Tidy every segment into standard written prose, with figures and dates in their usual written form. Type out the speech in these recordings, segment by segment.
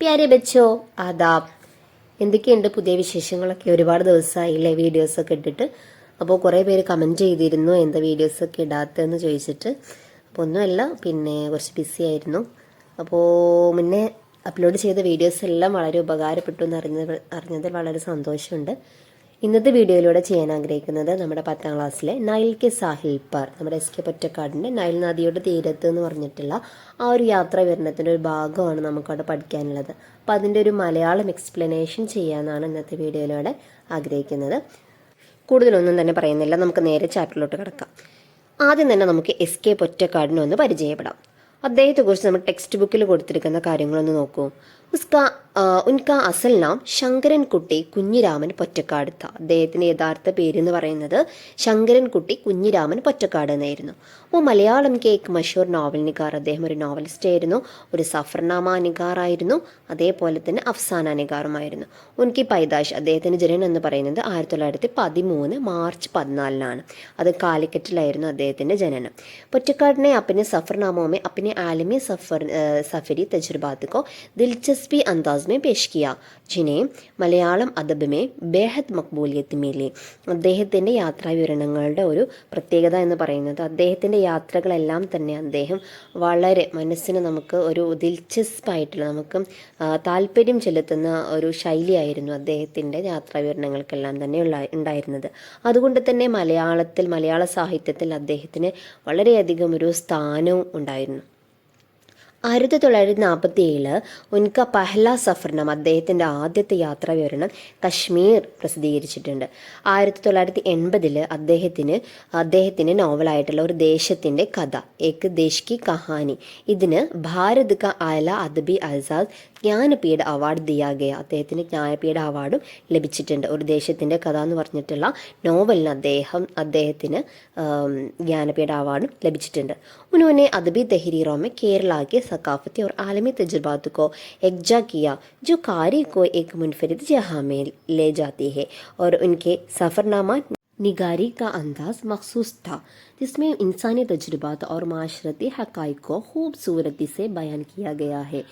പ്യാരെ ബച്ചോ ആദാബ്. എന്തൊക്കെയുണ്ട് പുതിയ വിശേഷങ്ങളൊക്കെ? ഒരുപാട് ദിവസമായില്ലേ വീഡിയോസൊക്കെ ഇട്ടിട്ട്. അപ്പോൾ കുറേ പേര് കമൻറ്റ് ചെയ്തിരുന്നു എന്താ വീഡിയോസൊക്കെ ഇടാത്തതെന്ന് ചോദിച്ചിട്ട്. അപ്പോൾ ഒന്നുമല്ല, പിന്നെ കുറച്ച് ബിസി ആയിരുന്നു. അപ്പോൾ മുന്നേ അപ്ലോഡ് ചെയ്ത വീഡിയോസ് എല്ലാം വളരെ ഉപകാരപ്പെട്ടു എന്ന് അറിഞ്ഞതിൽ വളരെ സന്തോഷമുണ്ട്. ഇന്നത്തെ വീഡിയോയിലൂടെ ചെയ്യാൻ ആഗ്രഹിക്കുന്നത് നമ്മുടെ 10ാം ക്ലാസ്സിലെ നൈൽ കെ സാഹിൽ പാർ, നമ്മുടെ എസ് കെ പൊറ്റക്കാടിൻ്റെ നൈൽ നദിയുടെ തീരത്ത് എന്ന് പറഞ്ഞിട്ടുള്ള ആ ഒരു യാത്രാ വിവരണത്തിൻ്റെ ഒരു ഭാഗമാണ് നമുക്കവിടെ പഠിക്കാനുള്ളത്. അപ്പോൾ അതിൻ്റെ ഒരു മലയാളം എക്സ്പ്ലനേഷൻ ചെയ്യാനാണ് ഇന്നത്തെ വീഡിയോയിലൂടെ ആഗ്രഹിക്കുന്നത്. കൂടുതലൊന്നും തന്നെ പറയുന്നില്ല, നമുക്ക് നേരെ ചാപ്റ്ററിലോട്ട് കിടക്കാം. ആദ്യം തന്നെ നമുക്ക് എസ് കെ പൊറ്റക്കാടിനെ ഒന്ന് പരിചയപ്പെടാം. അദ്ദേഹത്തെക്കുറിച്ച് നമ്മൾ ടെക്സ്റ്റ് ബുക്കിൽ കൊടുത്തിരിക്കുന്ന കാര്യങ്ങളൊന്ന് നോക്കൂ. ഉൻകാ അസൽ നാം ശങ്കരൻകുട്ടി കുഞ്ഞിരാമൻ പൊറ്റക്കാട് था. അദ്ദേഹത്തിൻ്റെ യഥാർത്ഥ പേരെന്ന് പറയുന്നത് ശങ്കരൻകുട്ടി കുഞ്ഞിരാമൻ പൊറ്റക്കാട് എന്നായിരുന്നു. അപ്പോൾ മലയാളം കെ ഏക് മഷൂർ നോവൽ നിഗാർ, അദ്ദേഹം ഒരു നോവലിസ്റ്റ് ആയിരുന്നു, ഒരു സഫർനാമ നിഗാറായിരുന്നു, അതേപോലെ തന്നെ അഫ്സാന നിഗാറുമായിരുന്നു. ഉൻകി പൈദാഷ്, അദ്ദേഹത്തിൻ്റെ ജനനം എന്ന് പറയുന്നത് 1913 മാർച്ച് 14 അത് കാലിക്കറ്റിലായിരുന്നു അദ്ദേഹത്തിൻ്റെ ജനനം. പൊറ്റക്കാടിനെ അപ്പിനെ സഫർനാമോമേ അപ്പിനെ ആലമി സഫരി തജുർബാത്ത് को दिलचस्पी अंदाज में पेश किया, जिन्हें മലയാളം അദബ് में बेहद मकबूलियत मिली. അദ്ദേഹത്തിൻ്റെ യാത്രാ വിവരണങ്ങളുടെ ഒരു പ്രത്യേകത എന്ന് പറയുന്നത് അദ്ദേഹത്തിൻ്റെ യാത്രകളെല്ലാം തന്നെ അദ്ദേഹം വളരെ മനസ്സിന് നമുക്ക് ഒരു ദിൽചസ്പായിട്ടുള്ള, നമുക്ക് താല്പര്യം ചെലുത്തുന്ന ഒരു ശൈലിയായിരുന്നു അദ്ദേഹത്തിൻ്റെ യാത്രാ വിവരണങ്ങൾക്കെല്ലാം തന്നെ ഉണ്ടായിരുന്നത്. അതുകൊണ്ട് തന്നെ മലയാള സാഹിത്യത്തിൽ അദ്ദേഹത്തിന് വളരെയധികം ഒരു സ്ഥാനവും ഉണ്ടായിരുന്നു. 1947 ഉൻക പഹ്ല സഫർനാമ, അദ്ദേഹത്തിൻ്റെ ആദ്യത്തെ യാത്രാ വിവരണം കശ്മീർ പ്രസിദ്ധീകരിച്ചിട്ടുണ്ട്. 1980 അദ്ദേഹത്തിന് നോവലായിട്ടുള്ള ഒരു ദേശത്തിൻ്റെ കഥ ഏക് ദേശ് കി കഹാനി, ഇതിന് ഭാരത് ക ആല അദബി ആസാദ് ജ്ഞാനപീഠ അവാർഡ് ദിയാ ഗയ, അദ്ദേഹത്തിന് ജ്ഞാനപീഠ അവാർഡും ലഭിച്ചിട്ടുണ്ട്. ഒരു ദേശത്തിൻ്റെ കഥ എന്ന് പറഞ്ഞിട്ടുള്ള നോവലിന് അദ്ദേഹത്തിന് ജ്ഞാനപീഠ അവാർഡും ലഭിച്ചിട്ടുണ്ട്. ഉन्होंने अदबी तहरीरों में केरला के सकाफती और आलमी तजुर्बात को एकजा किया, जो कारी को एक मुनफरिद जहां में ले जाती है, और उनके सफ़रनामा निगारी का अंदाज मखसूस था, जिसमें इंसानी तजुर्बात और माशरती हक़ाइक़ को खूबसूरती से बयान किया गया है.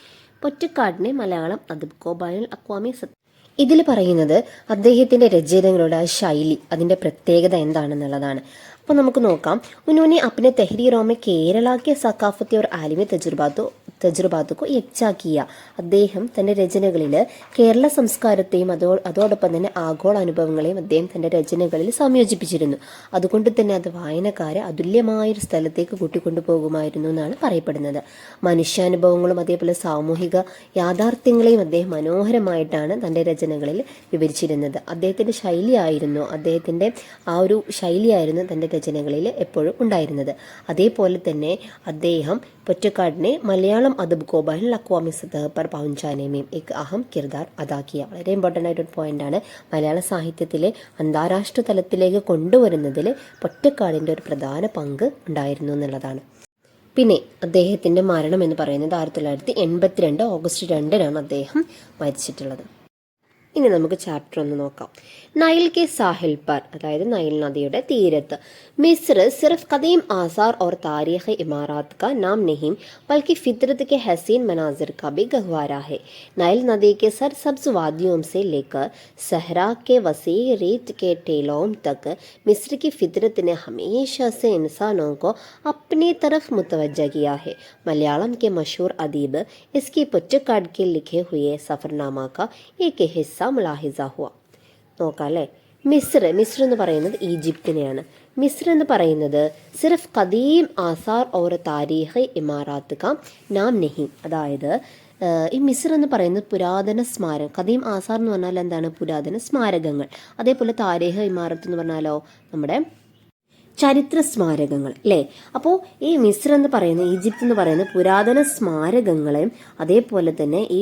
പൊറ്റക്കാടിനെ മലയാളം അദബ് കോ ബൈനുൽ അക്വാമി ഇതിൽ പറയുന്നത് അദ്ദേഹത്തിൻ്റെ രചനകളുടെ ആ ശൈലി, അതിൻ്റെ പ്രത്യേകത എന്താണെന്നുള്ളതാണ്. അപ്പോൾ നമുക്ക് നോക്കാം. ഉन्होंने अपने तहरीरों में केरला के सकाफती और आलमी തജുർബാത്ത് को യക്ചാ കിയ, അദ്ദേഹം തൻ്റെ രചനകളിൽ കേരള സംസ്കാരത്തെയും അതോടൊപ്പം തന്നെ ആഗോള അനുഭവങ്ങളെയും അദ്ദേഹം തൻ്റെ രചനകളിൽ സംയോജിപ്പിച്ചിരുന്നു. അതുകൊണ്ട് തന്നെ അത് വായനക്കാരെ അതുല്യമായൊരു സ്ഥലത്തേക്ക് കൂട്ടിക്കൊണ്ടുപോകുമായിരുന്നു എന്നാണ് പറയപ്പെടുന്നത്. മനുഷ്യാനുഭവങ്ങളും അതേപോലെ സാമൂഹിക യാഥാർത്ഥ്യങ്ങളെയും അദ്ദേഹം മനോഹരമായിട്ടാണ് തൻ്റെ രചനകളിൽ വിവരിച്ചിരുന്നത്. അദ്ദേഹത്തിൻ്റെ ശൈലിയായിരുന്നു തൻ്റെ രചനകളിൽ എപ്പോഴും ഉണ്ടായിരുന്നത്. അതേപോലെ തന്നെ അദ്ദേഹം പൊറ്റക്കാടിനെ മലയാളം അദബ് കോ ബൈനുൽ അക്വാമി സതഹ് പർ പहुंचाने में एक अहम किरदार अदा किया. വളരെ ഇമ്പോർട്ടൻ്റ് ആയിട്ടൊരു പോയിന്റാണ്. മലയാള സാഹിത്യത്തിലെ അന്താരാഷ്ട്ര തലത്തിലേക്ക് കൊണ്ടുവരുന്നതിൽ പൊറ്റക്കാടിൻ്റെ ഒരു പ്രധാന പങ്ക് ഉണ്ടായിരുന്നു എന്നുള്ളതാണ്. പിന്നെ അദ്ദേഹത്തിൻ്റെ മരണം എന്ന് പറയുന്നത് 1982 ഓഗസ്റ്റ് 2 അദ്ദേഹം മരിച്ചിട്ടുള്ളത്. ഇനി നമുക്ക് ചാപ്റ്റർ ഒന്ന് നോക്കാം. നൈൽ കെ സാഹിൽ പർ, അതായത് നൈൽ നദിയുടെ തീരത്ത്. മിസ്ർ സിർഫ് ഖദീം ആസാർ और तारीख़ इमारत का नाम नहीं, बल्कि फितरत के हसीन मनाजिर का भी गहवारा है. नाइल नदी के सरसब्ज वादियों से लेकर सहरा के वसी रेत के टेलों तक मिस्र की फितरत ने हमेशा से इंसानों को अपनी तरफ मुतवज्जा किया है. मलयालम के मशहूर अदीब इसकी പൊറ്റക്കാട് के लिखे हुए सफ़रनामा का एक हिस्सा മുലാഹിസ ഹുവ. നോക്കാം അല്ലേ. മിസ്ർ എന്ന് പറയുന്നത് ഈജിപ്തിനെയാണ്. മിസ്ർ എന്ന് പറയുന്നത് സിർഫ് ഖദീം ആസാർ ഓർ താരീഖ് ഇമാറാത്ത് കാ നാം നഹി, അതായത് ഈ മിസ്ർ എന്ന് പറയുന്നത് പുരാതന സ്മാരകം. ഖദീം ആസാർ എന്ന് പറഞ്ഞാൽ എന്താണ്? പുരാതന സ്മാരകങ്ങൾ. അതേപോലെ താരീഖ് ഇമാറത്ത് എന്ന് പറഞ്ഞാലോ നമ്മുടെ ചരിത്ര സ്മാരകങ്ങൾ അല്ലേ. അപ്പോൾ ഈ മിസ്ർ എന്ന് പറയുന്ന, ഈജിപ്ത് എന്ന് പറയുന്ന പുരാതന സ്മാരകങ്ങളെ അതേപോലെ തന്നെ ഈ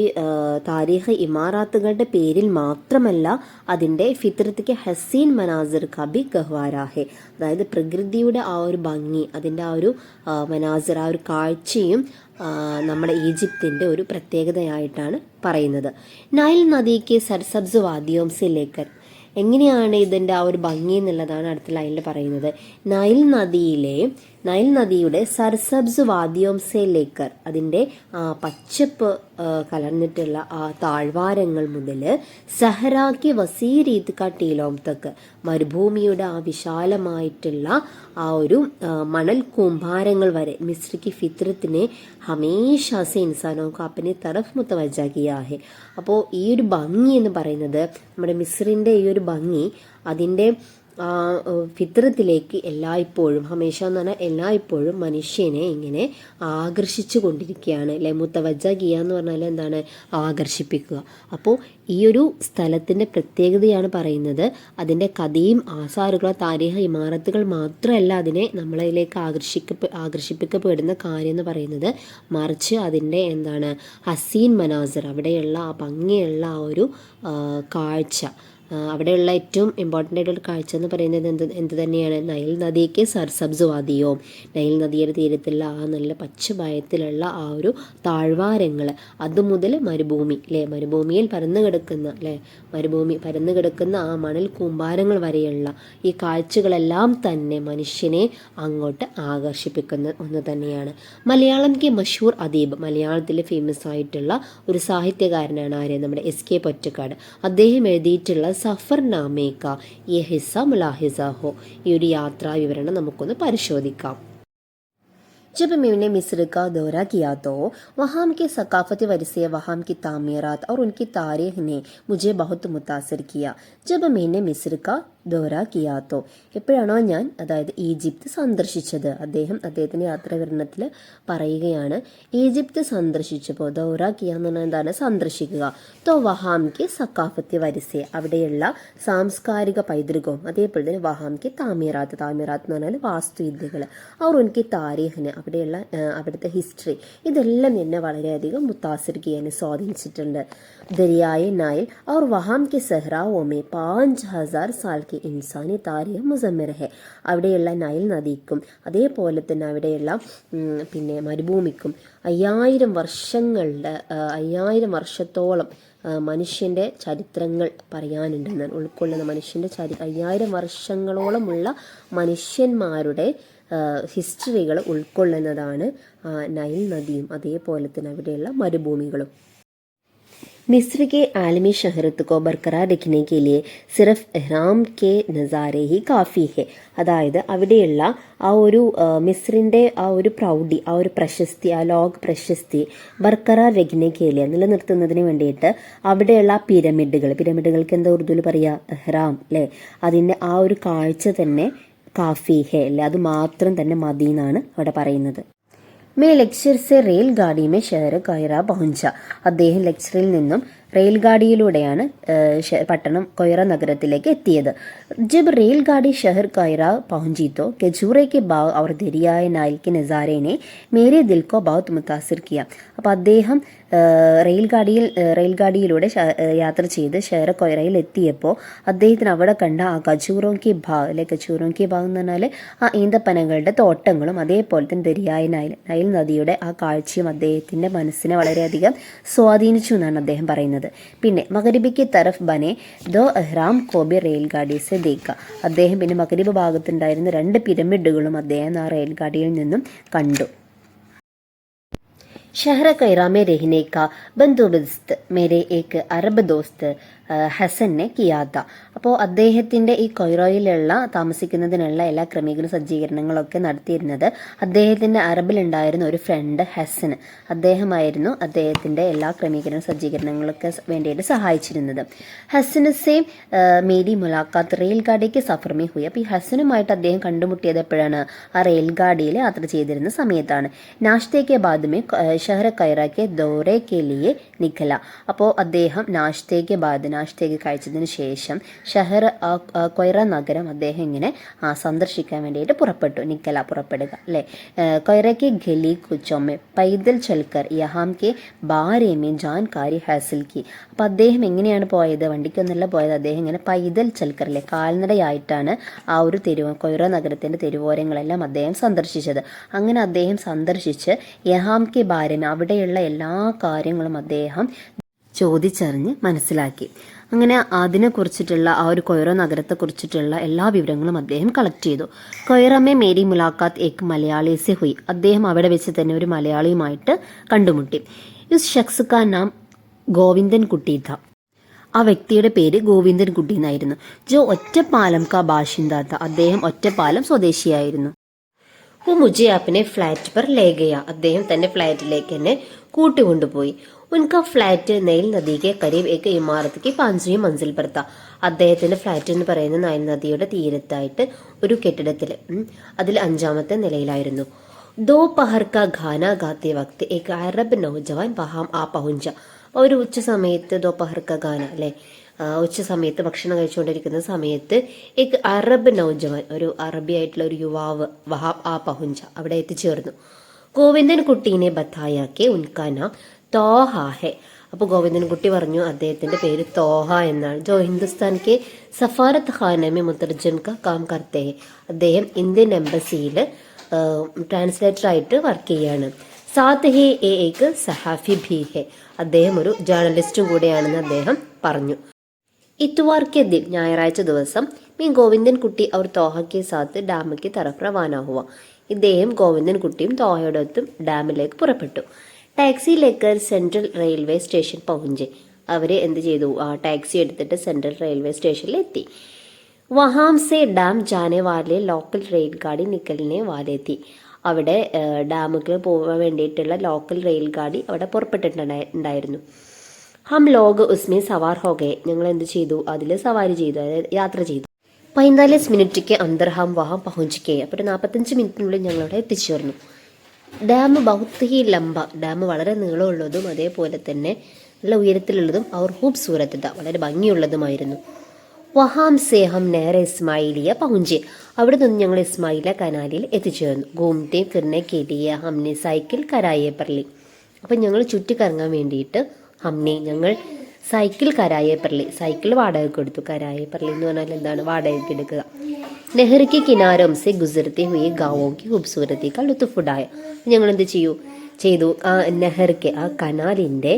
താരീഖ് ഇമാറാത്തുകളുടെ പേരിൽ മാത്രമല്ല അതിൻ്റെ ഫിത്രത്തിക്ക് ഹസീൻ മനാസിർ കബി ഗഹ്വാരാഹെ, അതായത് പ്രകൃതിയുടെ ആ ഒരു ഭംഗി, അതിൻ്റെ ആ ഒരു മനാസിർ, ആ ഒരു കാഴ്ചയും നമ്മുടെ ഈജിപ്തിൻ്റെ ഒരു പ്രത്യേകതയായിട്ടാണ് പറയുന്നത്. നൈൽ നദിക്ക് സർസബ്സ് വാദിയോം സെ ലേക്കർ, എങ്ങനെയാണ് ഇതിൻ്റെ ആ ഒരു ഭംഗി എന്നുള്ളതാണ് അടുത്ത ലൈനിൽ പറയുന്നത്. നൈൽ നദിയിലെ നൈൽ നദിയുടെ സർസബ്സ് വാദിയോം സെ ലേക്കർ, അതിൻ്റെ പച്ചപ്പ് കലർന്നിട്ടുള്ള ആ താഴ്വാരങ്ങൾ മുതൽ സഹറാക്കി വസീരീത് കാട്ടീലോം തക്ക്, മരുഭൂമിയുടെ ആ വിശാലമായിട്ടുള്ള ആ ഒരു മണൽ കൂമ്പാരങ്ങൾ വരെ മിസ്രിക്ക് ഫിത്രത്തിനെ ഹമേഷ സെ ഇൻസാനോ കോ അപ്പനെ തറഫ് മുത്തവജ്ജ കിയാ ഹെ. അപ്പോൾ ഈ ഒരു ഭംഗി എന്ന് പറയുന്നത്, നമ്മുടെ മിസ്രിൻ്റെ ഈ ഒരു ഭംഗി അതിൻ്റെ ഫിത്രത്തിലേക്ക് എല്ലായ്പ്പോഴും, ഹമേഷ എന്ന് പറഞ്ഞാൽ എല്ലായ്പ്പോഴും മനുഷ്യനെ ഇങ്ങനെ ആകർഷിച്ചു കൊണ്ടിരിക്കുകയാണ് അല്ലെ. മുത്തവജ്ജ കിയ എന്ന് പറഞ്ഞാൽ എന്താണ്? ആകർഷിപ്പിക്കുക. അപ്പോൾ ഈ ഒരു സ്ഥലത്തിൻ്റെ പ്രത്യേകതയാണ് പറയുന്നത്. അതിൻ്റെ കഥയും ആസാറുകളോ താരീഖ ഇമാരത്തുകൾ മാത്രമല്ല അതിനെ നമ്മളിലേക്ക് ആകർഷിപ്പിക്കപ്പെടുന്ന കാര്യം എന്ന് പറയുന്നത്, മറിച്ച് അതിൻ്റെ എന്താണ് ഹസീൻ മനാസർ, അവിടെയുള്ള ആ ഭംഗിയുള്ള ആ ഒരു കാഴ്ച, അവിടെയുള്ള ഏറ്റവും ഇമ്പോർട്ടൻ്റ് ആയിട്ടുള്ള കാഴ്ച എന്ന് പറയുന്നത് എന്ത് തന്നെയാണ്? നൈൽ നദിക്ക് സർസബ്സ് വാദിയോ, നൈൽ നദിയുടെ തീരത്തുള്ള ആ നല്ല പച്ചഭയത്തിലുള്ള ആ ഒരു താഴ്വാരങ്ങൾ, അതുമുതൽ മരുഭൂമി അല്ലേ, മരുഭൂമിയിൽ പരന്നു കിടക്കുന്ന ആ മണൽ കൂമ്പാരങ്ങൾ വരെയുള്ള ഈ കാഴ്ചകളെല്ലാം തന്നെ മനുഷ്യനെ അങ്ങോട്ട് ആകർഷിപ്പിക്കുന്ന ഒന്ന് തന്നെയാണ്. മലയാളം കെ മഷൂർ അദീബ്, മലയാളത്തിൽ ഫേമസ് ആയിട്ടുള്ള ഒരു സാഹിത്യകാരനാണ് ആര്? നമ്മുടെ എസ്.കെ. പൊറ്റക്കാട്. അദ്ദേഹം എഴുതിയിട്ടുള്ള സഫർനാമേ കാ യേ ഹിസ്സ മുലാഹിസ ഹോ, ഈ ഒരു യാത്രാ വിവരണം നമുക്കൊന്ന് പരിശോധിക്കാം. जब मैंने मिस्र का दौरा किया तो वहाँ के सकाफती वरसे, वहाँ की तामीरात और उनकी तारीख ने मुझे बहुत मुतासर किया. जब मैंने मिस्र का ദോറ കിയാത്തോ, എപ്പോഴാണോ ഞാൻ അതായത് ഈജിപ്ത് സന്ദർശിച്ചത്, അദ്ദേഹത്തിൻ്റെ യാത്രാവിവരണത്തിൽ പറയുകയാണ്, ഈജിപ്ത് സന്ദർശിച്ചപ്പോൾ, ദൗറ കിയ എന്ന് പറഞ്ഞാൽ എന്താണ്? സന്ദർശിക്കുക. തോ വഹാംക്ക് സക്കാഫത്തി വരിസെ, അവിടെയുള്ള സാംസ്കാരിക പൈതൃകവും, അതേപോലെ തന്നെ വഹാംക്ക് താമീറാത്ത് എന്ന് പറഞ്ഞാൽ വാസ്തുവിദ്യകൾ, അവർ ഉനക്ക് താരീഖിന്, അവിടുത്തെ ഹിസ്റ്ററി, ഇതെല്ലാം എന്നെ വളരെയധികം മുത്താസിർ കിയാനെ സ്വാധീനിച്ചിട്ടുണ്ട്. ദരിയായ നൈൽ और वहाँ के सहराओं में 5000 साल की ഇൻസാനി താരീഖ് മുസമ്മിർ ഹെ, അവിടെയുള്ള നൈൽ നദിക്കും അതേപോലെ തന്നെ അവിടെയുള്ള പിന്നെ മരുഭൂമിക്കും 5000 വർഷത്തോളം മനുഷ്യൻ്റെ ചരിത്രങ്ങൾ പറയാനുണ്ടെന്നാണ് ഉൾക്കൊള്ളുന്ന. മനുഷ്യൻ്റെ 5000 വർഷങ്ങളോളമുള്ള മനുഷ്യന്മാരുടെ ഹിസ്റ്ററികൾ ഉൾക്കൊള്ളുന്നതാണ് നൈൽ നദിയും അതേപോലെ തന്നെ അവിടെയുള്ള മരുഭൂമികളും. मिस्र के आलमी शहरत को बरकरार रखने के लिए सिर्फ इहराम के नज़ारे ही काफ़ी है. അതായത് അവിടെയുള്ള ആ ഒരു മിസ്രിൻ്റെ ആ ഒരു പ്രൗഢി, ആ ഒരു പ്രശസ്തി, ആ ലോക പ്രശസ്തി ബർക്കറാർ രഖ്നേക്കേലിയ നിലനിർത്തുന്നതിന് വേണ്ടിയിട്ട് അവിടെയുള്ള പിരമിഡുകൾക്ക് എന്താ ഉറുദുവിൽ പറയുക? ഇഹ്റാം അല്ലേ, അതിൻ്റെ ആ ഒരു കാഴ്ച തന്നെ കാഫി ഹെ അല്ലേ, അത് മാത്രം തന്നെ മതി എന്നാണ് അവിടെ പറയുന്നത്. മേ ലെക്ചർ സെ റെയിൽ ഗാഡി മേ ഷഹർ കൈറ പहुंचा. അദ്ദേഹം ലെക്ചറിൽ നിന്നും റെയിൽഗാഡിയിലൂടെയാണ് പട്ടണം കൊയ്റ നഗരത്തിലേക്ക് എത്തിയത്. ജബ് റെയിൽഗാഡി ഷഹർ കൈറ പहुंची तो खजूरे के बाग और दरियाए नाइल के नज़ारे ने मेरे दिल को बहुत मुतासिर किया. അപ്പോൾ അദ്ദേഹം റെയിൽഗാഡിയിലൂടെ യാത്ര ചെയ്ത് ഷഹർ കൊയ്റയിൽ എത്തിയപ്പോൾ അദ്ദേഹത്തിന് അവിടെ കണ്ട ആ കച്ചൂറോങ്കി ഭാഗ് അല്ലെ, കച്ചൂറോങ്കി ഭാഗ് എന്ന് പറഞ്ഞാൽ ആ ഈന്തപ്പനകളുടെ തോട്ടങ്ങളും അതേപോലെ തന്നെ ദരിയായ നൈൽ നദിയുടെ ആ കാഴ്ചയും അദ്ദേഹത്തിൻ്റെ മനസ്സിനെ വളരെയധികം സ്വാധീനിച്ചു എന്നാണ് അദ്ദേഹം പറയുന്നത്. പിന്നെ മഗ്രിബിക്ക് തരഫ് ബനെ ദോ ഇഹ്റാം കോബി റെയിൽഗാഡി സെ ദേക്ക, അദ്ദേഹം പിന്നെ മഗ്രിബ് ഭാഗത്തുണ്ടായിരുന്ന 2 പിരമിഡുകളും അദ്ദേഹം ആ റെയിൽഗാഡിയിൽ നിന്നും കണ്ടു. शहर कैरा में रहने का बंदोबस्त मेरे एक अरब दोस्त ഹസനെ കിയാത്ത. അപ്പോൾ അദ്ദേഹത്തിൻ്റെ ഈ കൊയ്റോയിലുള്ള താമസിക്കുന്നതിനുള്ള എല്ലാ സജ്ജീകരണങ്ങളൊക്കെ നടത്തിയിരുന്നത് അദ്ദേഹത്തിൻ്റെ അറബിലുണ്ടായിരുന്ന ഒരു ഫ്രണ്ട് ഹസൻ. അദ്ദേഹമായിരുന്നു അദ്ദേഹത്തിൻ്റെ എല്ലാ സജ്ജീകരണങ്ങളൊക്കെ വേണ്ടിയിട്ട് സഹായിച്ചിരുന്നത്. ഹസന് സേ മേരി മുലാഖാത്ത് റെയിൽഗാഡിക്ക് സഫർമേ ഹുയി. അപ്പോൾ ഈ ഹസനുമായിട്ട് അദ്ദേഹം കണ്ടുമുട്ടിയത് എപ്പോഴാണ്? ആ റെയിൽഗാഡിയിൽ യാത്ര ചെയ്തിരുന്ന സമയത്താണ്. നാഷ്തേക്ക് ബാദുമേ ഷഹർ കൈറാക്കെ ദൗറേക്കെ ലിയെ നിഖല. അപ്പോൾ അദ്ദേഹം നാഷ്തേക്ക് കഴിച്ചതിന് ശേഷം ഷഹർ കൊയ്റ നഗരം അദ്ദേഹം ഇങ്ങനെ സന്ദർശിക്കാൻ വേണ്ടിയിട്ട് പുറപ്പെട്ടു. നിക്കല പുറപ്പെടുക അല്ലേ. കൊയ്റയ്ക്ക് ഗലി കുച്ചോമെ പൈദൽ ചൽക്കർ യഹാം കെ ബാരേമേ ജാൻകാരി ഹാസിൽ കി. അപ്പോൾ അദ്ദേഹം എങ്ങനെയാണ് പോയത്? വണ്ടിക്കൊന്നല്ല പോയത്. അദ്ദേഹം ഇങ്ങനെ പൈദൽ ചൽക്കർ അല്ലേ, കാൽനടയായിട്ടാണ് ആ ഒരു കൊയ്റ നഗരത്തിൻ്റെ തെരുവോരങ്ങളെല്ലാം അദ്ദേഹം സന്ദർശിച്ചത്. അങ്ങനെ അദ്ദേഹം സന്ദർശിച്ച് യഹാം കെ ബാരേമേ അവിടെയുള്ള എല്ലാ കാര്യങ്ങളും അദ്ദേഹം ചോദിച്ചറിഞ്ഞ് മനസ്സിലാക്കി. അങ്ങനെ അതിനെക്കുറിച്ചിട്ടുള്ള ആ ഒരു കൊയ്റോ നഗരത്തെക്കുറിച്ചിട്ടുള്ള എല്ലാ വിവരങ്ങളും അദ്ദേഹം കളക്ട് ചെയ്തു. കൊയ്റമേ മേരി മുലാഖാത്ത് ഏക് മലയാളി സെ ഹുയി. അദ്ദേഹം അവിടെ വെച്ച് തന്നെ ഒരു മലയാളിയുമായിട്ട് കണ്ടുമുട്ടി. ഇസ് ഷഖ്സ് കാ നാം ഗോവിന്ദൻ കുട്ടി ഥ. ആ വ്യക്തിയുടെ പേര് ഗോവിന്ദൻ കുട്ടി എന്നായിരുന്നു. ജോ ഒറ്റപ്പാലം കാ ബാഷിന്ദ ഥ. അദ്ദേഹം ഒറ്റപ്പാലം സ്വദേശിയായിരുന്നു. वो मुझे अपने फ्लैट पर ले गया. അദ്ദേഹം തന്റെ ഫ്ലാറ്റിലേക്ക് എന്നെ കൂട്ടിക്കൊണ്ടുപോയി. उनका फ्लैट നൈൽ നദി के करीब एक इमारत की 5वीं मंजिल पर था. അദ്ദേഹത്തിന്റെ ഫ്ലാറ്റ് എന്ന് പറയുന്ന നൈൽ നദിയുടെ തീരത്തായിട്ട് ഒരു കെട്ടിടത്തിൽ അതിൽ 5ാമത്തെ നിലയിലായിരുന്നു. दोपहर का गाना गाते वक्त एक अरब नौजवान वहां आ पहुंचा. ഒരു ഉച്ച സമയത്ത് दोपहर का गाना അല്ലെ, ഉച്ച സമയത്ത് ഭക്ഷണം കഴിച്ചുകൊണ്ടിരിക്കുന്ന സമയത്ത് एक അറബ് നൗജവാൻ, ഒരു അറബി ആയിട്ടുള്ള ഒരു യുവാവ് വഹാബ് ആ പഹുഞ്ച അവിടെ എത്തിച്ചേർന്നു. ഗോവിന്ദൻ കുട്ടീനെ ബത്തായാക്കെ ഉൻകാ നാം തോഹ ഹെ. അപ്പോൾ ഗോവിന്ദൻ കുട്ടി പറഞ്ഞു അദ്ദേഹത്തിന്റെ പേര് തോഹ എന്നാണ്. ജോ ഹിന്ദുസ്ഥാൻ കെ സഫാരത്ത് ഖാനമേ മുത്തർജം കാ കാം കർത്തേ ഹെ. അദ്ദേഹം ഇന്ത്യൻ എംബസിയിൽ ട്രാൻസ്ലേറ്റർ ആയിട്ട് വർക്ക് ചെയ്യാണ്. സാത്ത് ഹി ഏക് സഹാഫി ഭി ഹെ. അദ്ദേഹം ഒരു ജേർണലിസ്റ്റും കൂടെയാണെന്ന് അദ്ദേഹം പറഞ്ഞു. इतवार के दिन ഞായറാഴ്ച ദിവസം മീൻ ഗോവിന്ദൻ കുട്ടി അവർ തോഹ കെ സാത്ത് ഡാമിക്ക് തറഫ് റവാന ഹുവ. ഇദ്ദേഹം ഗോവിന്ദൻ കുട്ടിയും തോഹയോടൊത്തും ഡാമിലേക്ക് പുറപ്പെട്ടു. ടാക്സി ലേക്കർ സെൻട്രൽ റെയിൽവേ സ്റ്റേഷൻ പहुंचे. അവർ എന്ത് ചെയ്തു, ആ ടാക്സി എടുത്തിട്ട് സെൻട്രൽ റെയിൽവേ സ്റ്റേഷനിൽ എത്തി. വഹാം സെ ഡാം ജാനെ വാലെ ലോക്കൽ റെയിൽ ഗാഡി നിക്കലിനെ വാലെ എത്തി. അവിടെ ഡാമുകൾ പോകാൻ വേണ്ടിയിട്ടുള്ള ലോക്കൽ റെയിൽ ഗാഡി അവിടെ പുറപ്പെട്ടിട്ടുണ്ടായിരുന്നു. ഹം ലോഗ് ഉസ്മേ സവാർ ഹോ ഗയെ. ഞങ്ങൾ എന്ത് ചെയ്തു, അതിൽ സവാരി ചെയ്തു, അതായത് യാത്ര ചെയ്തു. 45 മിനിറ്റ് അന്തർ ഹം വഹാം പഹുഞ്ചിക്കേ. അപ്പോൾ 45 മിനിറ്റിനുള്ളിൽ ഞങ്ങളവിടെ എത്തിച്ചേർന്നു. ഡാം ബഹുത്ത് ഹി ലംബ. ഡാം വളരെ നീളമുള്ളതും അതേപോലെ തന്നെ നല്ല ഉയരത്തിലുള്ളതും അവർ ഖൂബ്സൂരത്ത വളരെ ഭംഗിയുള്ളതുമായിരുന്നു. വഹാം സേ ഹം നേരെ ഇസ്മായിലിയ പഹുഞ്ചെ. അവിടെ നിന്ന് ഞങ്ങൾ ഇസ്മായില കനാലിൽ എത്തിച്ചേർന്നു. ഗൂംത്തെ ഫിർനെ കേലിയ ഹംനെ സൈക്കിൾ കരായെ പർലി. അപ്പം ഞങ്ങൾ ചുറ്റിക്കറങ്ങാൻ വേണ്ടിയിട്ട് ഞങ്ങൾ സൈക്കിൾ കരായെ പർലി, സൈക്കിൾ വാടകയ്ക്ക് എടുത്തു. കരായെ പർലി എന്ന് പറഞ്ഞാൽ എന്താണ്, വാടകയ്ക്ക് എടുക്കുക. നെഹ്റിക്ക് കിനാരം സെ ഗുസർത്തെ ഹുയെ ഗാവോക്ക് ഖൂബ്സൂരത്തി കാ ലുത്ഫ് ഉഠായ. ഞങ്ങൾ എന്ത് ചെയ്തു ആ നെഹ്റിക്ക്, ആ കനാലിൻ്റെ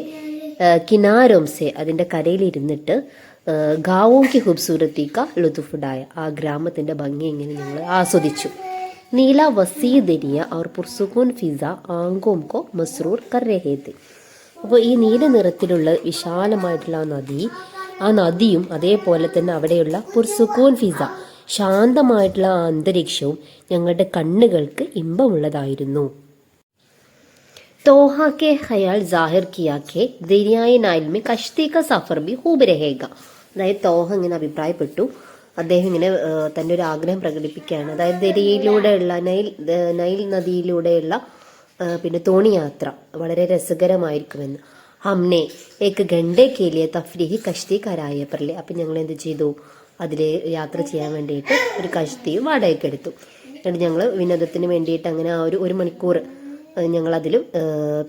കിനാരം സെ അതിൻ്റെ കരയിലിരുന്നിട്ട് ഗാവോക്ക് ഖൂബ്സൂരത്തി കാ ലുത്ഫ് ഉഠായ, ആ ഗ്രാമത്തിൻ്റെ ഭംഗി ഇങ്ങനെ ഞങ്ങൾ ആസ്വദിച്ചു. നീല വസീ ദരിയ और पुरसुकून ഫിസ ആങ്കോം കോ മസ്റൂർ കർ രഹേ थे. അപ്പോൾ ഈ നീല നിറത്തിലുള്ള വിശാലമായിട്ടുള്ള ആ നദിയും അതേപോലെ തന്നെ അവിടെയുള്ള പുർസുക്കൂൻ ഫിസ ശാന്തമായിട്ടുള്ള ആ അന്തരീക്ഷവും ഞങ്ങളുടെ കണ്ണുകൾക്ക് ഇമ്പമുള്ളതായിരുന്നു. തോഹ കെ ഖയാൽ ജാഹിർ കിയാ കെ ദരിയായ നൈൽ മേ കശ്തി കാ സഫർ ബി ഖൂബ് രഹേഗ. അതായത് തോഹ ഇങ്ങനെ അഭിപ്രായപ്പെട്ടു, അദ്ദേഹം ഇങ്ങനെ തൻ്റെ ഒരു ആഗ്രഹം പ്രകടിപ്പിക്കുകയാണ്. അതായത് ദരിയയിലൂടെയുള്ള നൈൽ നദിയിലൂടെയുള്ള പിന്നെ തോണിയാത്ര വളരെ രസകരമായിരിക്കുമെന്ന്. ഹംനെ ഏക്ക് ഗണ്ടേ കേലിയ തഫ്രീഹി കശ്തി കരായ പർലി. അപ്പം ഞങ്ങൾ എന്ത് ചെയ്തു, അതിൽ യാത്ര ചെയ്യാൻ വേണ്ടിയിട്ട് ഒരു കശ്തിയും വാടകയ്ക്ക് എടുത്തു. എന്നിട്ട് ഞങ്ങൾ വിനോദത്തിന് വേണ്ടിയിട്ട് അങ്ങനെ ആ ഒരു മണിക്കൂർ ഞങ്ങളതിലും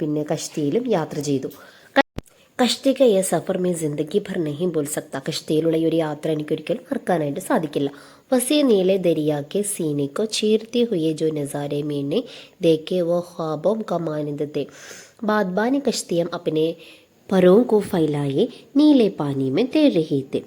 പിന്നെ കശ്തിയിലും യാത്ര ചെയ്തു. കഷ്തിക ഈ സഫർ മേ ജിന്ദഗി ഭർ നഹീം ബോൽ സക്ത. കഷ്തിയിലുള്ള ഈ ഒരു യാത്ര എനിക്കൊരിക്കലും മറക്കാനായിട്ട് സാധിക്കില്ല. वसी नीले दरिया के सीने को चीरते हुए जो नज़ारे मैंने देखे वो ख्वाबों का मानंद थे. बादबानी कश्तियाँ अपने परों को फैलाए नीले पानी में तैर रही थे.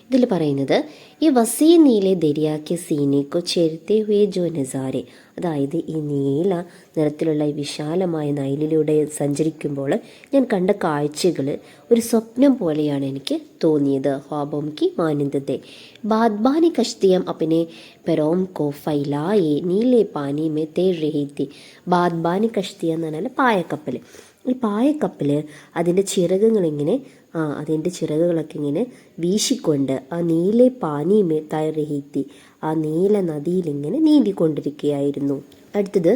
ഇതിൽ പറയുന്നത് ഈ വസീ നീലെ ദരിയാക്ക് സീനേക്കോ ചേർത്തെ ഹുയെ ജോ നസാരെ, അതായത് ഈ നീല നിറത്തിലുള്ള ഈ വിശാലമായ നൈലിലൂടെ സഞ്ചരിക്കുമ്പോൾ ഞാൻ കണ്ട കാഴ്ചകൾ ഒരു സ്വപ്നം പോലെയാണ് എനിക്ക് തോന്നിയത്. ഖ്വാബോം കി മാനന്ദത്തെ ബാദ്ബാനി കഷ്തിയം അപ്പനെ പെരോം കോ ഫൈലായെ നീലെ പാനി മേ തേർ രഹി തി. ബാദ്ബാനി കഷ്തിയ എന്ന് പറഞ്ഞാൽ പായക്കപ്പൽ. ഈ പായക്കപ്പൽ അതിൻ്റെ ചിറകുകളിങ്ങനെ അതിൻ്റെ ചിറകുകളൊക്കെ ഇങ്ങനെ വീശിക്കൊണ്ട് ആ നീലെ പാനിമേ തയ്യറഹീത്തി, ആ നീല നദിയിലിങ്ങനെ നീന്തിക്കൊണ്ടിരിക്കുകയായിരുന്നു. അടുത്തത്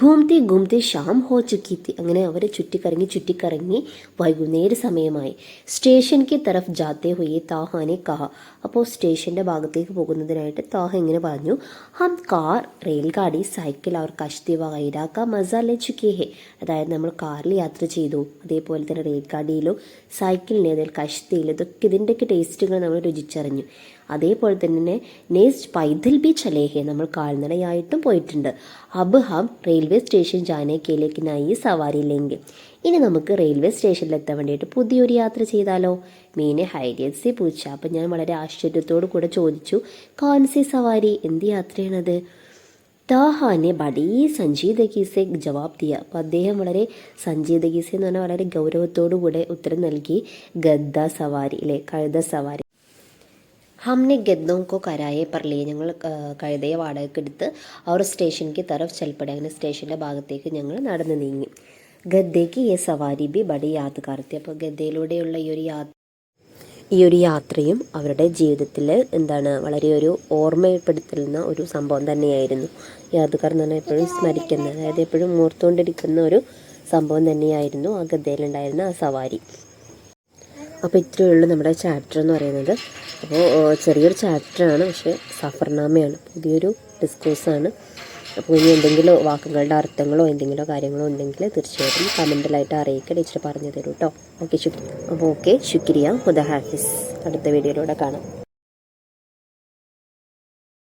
ഘൂംതി ഘൂംതി ഷാം ഹോ ചുക്കിത്തി. അങ്ങനെ അവർ ചുറ്റിക്കറങ്ങി വൈകുന്നേര സമയമായി. സ്റ്റേഷൻക്ക് തരഫ് ജാത്തെ ഹുയെ താഹാനെ കഹ. അപ്പോൾ സ്റ്റേഷൻ്റെ ഭാഗത്തേക്ക് പോകുന്നതിനായിട്ട് താഹ ഇങ്ങനെ പറഞ്ഞു, ഹം കാർ റെയിൽഗാഡി സൈക്കിൾ അവർ കഷ്തി വൈരാക്ക മസാല ചുക്കേ ഹെ. അതായത് നമ്മൾ കാറിൽ യാത്ര ചെയ്തു, അതേപോലെ തന്നെ റെയിൽ ഗാഡിയിലും സൈക്കിളിനെ അതിൽ കഷ്തിയിൽ ഇതൊക്കെ ഇതിൻ്റെയൊക്കെ ടേസ്റ്റുകൾ നമ്മൾ രുചിച്ചറിഞ്ഞു. അതേപോലെ തന്നെ നെക്സ്റ്റ് പൈതൽ ബി ചലേഹെ, നമ്മൾ കാൽനടയായിട്ടും പോയിട്ടുണ്ട്. അബ് ഹം റെയിൽവേ സ്റ്റേഷൻ ജാനെ കേലേക്ക് നയി സവാരി ലെങ്കെ. ഇനി നമുക്ക് റെയിൽവേ സ്റ്റേഷനിലെത്താൻ വേണ്ടിയിട്ട് പുതിയൊരു യാത്ര ചെയ്താലോ? മീനെ ഹൈരിയത്ത് സി പൂച്ച. അപ്പം ഞാൻ വളരെ ആശ്ചര്യത്തോടു കൂടെ ചോദിച്ചു, കോൺസി സവാരി, എന്ത് യാത്രയാണത്? താഹാനെ ബഡീ സഞ്ജീദഗി സെ ജവാബ് ദിയ. അപ്പോൾ അദ്ദേഹം വളരെ സഞ്ജീദഗി സെ എന്ന് പറഞ്ഞാൽ വളരെ ഗൗരവത്തോടു കൂടെ ഉത്തരം നൽകി, ഗദ്ദ സവാരി അല്ലേ, കഴുത സവാരി. ഹംനെ ഗദ്ദോം കോ കരായെ പറലേ, ഞങ്ങൾ കഴുതയെ വാടകയ്ക്കെടുത്ത് അവർ സ്റ്റേഷനിക്ക് തരഫ് ചൽപ്പടെ, അങ്ങനെ സ്റ്റേഷൻ്റെ ഭാഗത്തേക്ക് ഞങ്ങൾ നടന്നു നീങ്ങി. ഗദ്ദയ്ക്ക് ഈ സവാരി ബി ബഡി യാദ്ഗാർത്തി. അപ്പോൾ ഗദ്ദയിലൂടെയുള്ള ഈ ഒരു യാത്രയും അവരുടെ ജീവിതത്തിൽ വളരെ ഒരു ഓർമ്മപ്പെടുത്തുന്ന ഒരു സംഭവം തന്നെയായിരുന്നു. യാദ്ഗാർ എന്ന് പറഞ്ഞാൽ എപ്പോഴും സ്മരിക്കുന്ന, അതായത് എപ്പോഴും ഓർത്തുകൊണ്ടിരിക്കുന്ന ഒരു സംഭവം തന്നെയായിരുന്നു ആ ഗദ്ദയിലുണ്ടായിരുന്ന ആ സവാരി. അപ്പോൾ ഇത്രയേ ഉള്ളൂ നമ്മുടെ ചാപ്റ്റർ എന്ന് പറയുന്നത്. അപ്പോൾ ചെറിയൊരു ചാപ്റ്ററാണ്, പക്ഷേ സഫർനാമയാണ്, പുതിയൊരു ഡിസ്കോഴ്സാണ്. അപ്പോൾ ഇനി എന്തെങ്കിലും വാക്കുകളുടെ അർത്ഥങ്ങളോ എന്തെങ്കിലോ കാര്യങ്ങളോ ഉണ്ടെങ്കിൽ തീർച്ചയായിട്ടും കമൻറ്റിലായിട്ട് അറിയിക്കുക, ടീച്ചർ പറഞ്ഞു തരൂ കേട്ടോ. ഓക്കെ, ശുക്രിയ. അപ്പോൾ ഓക്കെ, ശുക്രിയ, ഹുദ ഹാഫിസ്. അടുത്ത വീഡിയോയിലൂടെ കാണാം.